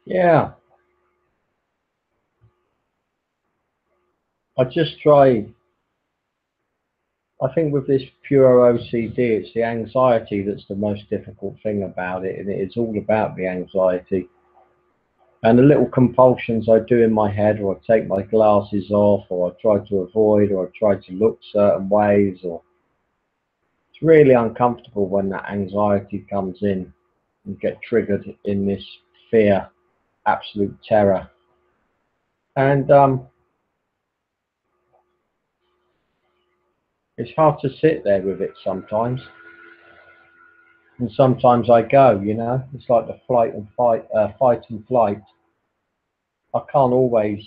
Yeah, I just try. I think with this pure OCD, it's the anxiety that's the most difficult thing about it, and it's all about the anxiety. And the little compulsions I do in my head, or I take my glasses off, or I try to avoid, or I try to look certain ways, or it's really uncomfortable when that anxiety comes in and get triggered in this fear, absolute terror. And it's hard to sit there with it sometimes. And sometimes I go, it's like the fight and flight. I can't always,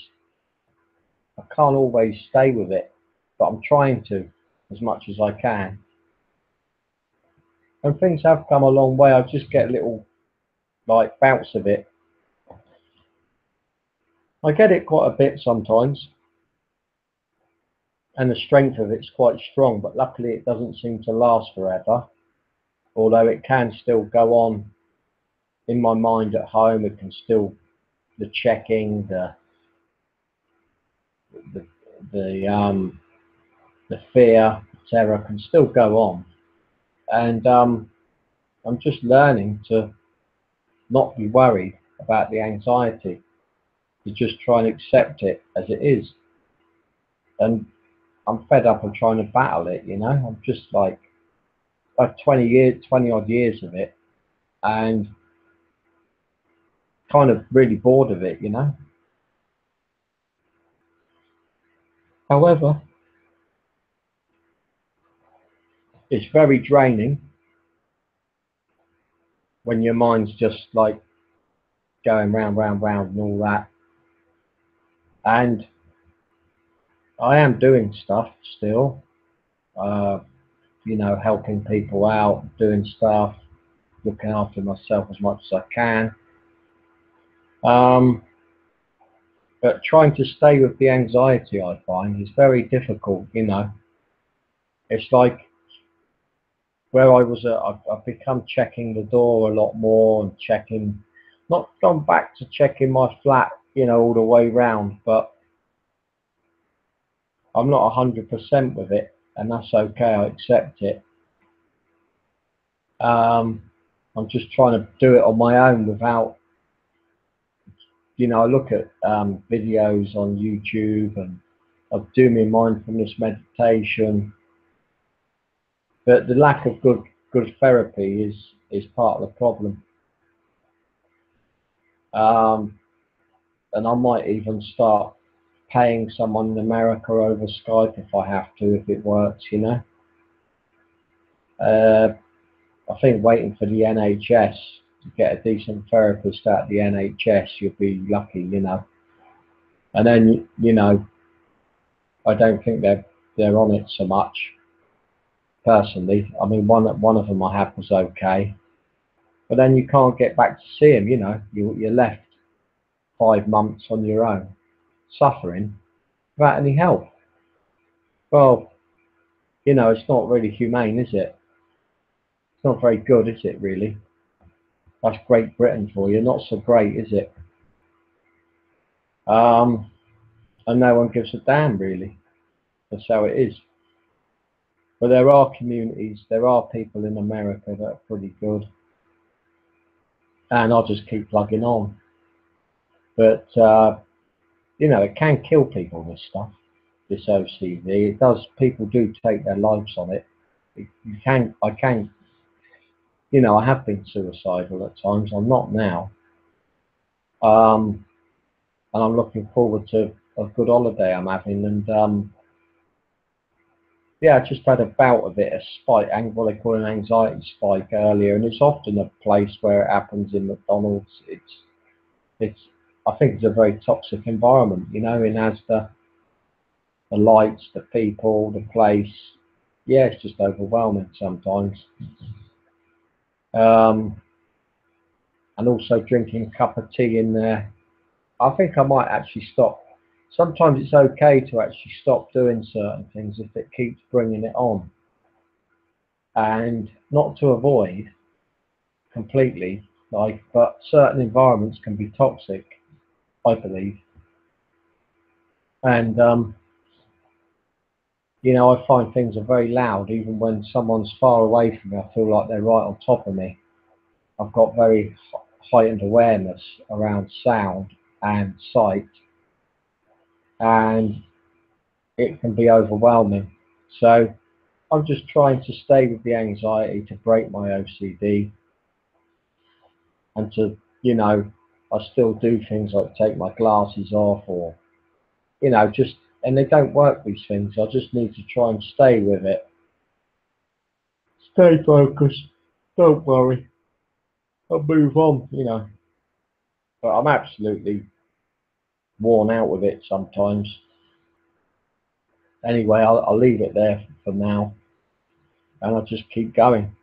I can't always stay with it, but I'm trying to as much as I can. And things have come a long way. I just get a little like bounce of it. I get it quite a bit sometimes, and the strength of it's quite strong. But luckily, it doesn't seem to last forever. Although it can still go on in my mind at home. It can still the checking, the the the fear, terror can still go on, and I'm just learning to not be worried about the anxiety, to just try and accept it as it is. And I'm fed up of trying to battle it. I'm just like I've 20 years, 20 odd years of it, and kind of really bored of it. However, it's very draining when your mind's just like going round, round, round, and all that. And I am doing stuff still, uh, helping people out, doing stuff, looking after myself as much as I can. Um, but trying to stay with the anxiety, I find, is very difficult. It's like where I was at, I've become checking the door a lot more and checking, not gone back to checking my flat, all the way round, but I'm not 100% with it, and that's okay. I accept it. Um, I'm just trying to do it on my own without, I look at videos on YouTube and I do my mindfulness meditation, but the lack of good therapy is part of the problem. Um, and I might even start paying someone in America over Skype if I have to, if it works. Uh, I think waiting for the NHS to get a decent therapist at the NHS, you'll be lucky. And then, I don't think they're on it so much personally. I mean, one of them I had was okay, but then you can't get back to see him. You're left 5 months on your own, suffering without any help. Well, it's not really humane, is it? It's not very good, is it? Really? That's Great Britain for you. Not so great, is it? Um, and no one gives a damn, really. That's how it is. But there are communities, there are people in America that are pretty good, and I'll just keep plugging on. But it can kill people. This stuff, this OCD, it does. People do take their lives on it. You can, I can, I have been suicidal at times. I'm not now, um, and I'm looking forward to a good holiday I'm having. And yeah, I just had a bout of it, a spike, what they call an anxiety spike earlier, and it's often a place where it happens in McDonald's. It's I think it's a very toxic environment. In as the lights, the people, the place. Yeah, it's just overwhelming sometimes. Um, and also drinking a cup of tea in there. I think I might actually stop. Sometimes it's okay to actually stop doing certain things if it keeps bringing it on, and not to avoid completely, like, but certain environments can be toxic, I believe. And you know, I find things are very loud, even when someone's far away from me. I feel like they're right on top of me. I've got very heightened awareness around sound and sight, and it can be overwhelming. So I'm just trying to stay with the anxiety to break my OCD and to, you know, I still do things like take my glasses off or, you know, just, and they don't work, these things. I just need to try and stay with it. Stay focused. Don't worry. I'll move on, you know. But I'm absolutely worn out with it sometimes. Anyway, I'll leave it there for now and I'll just keep going.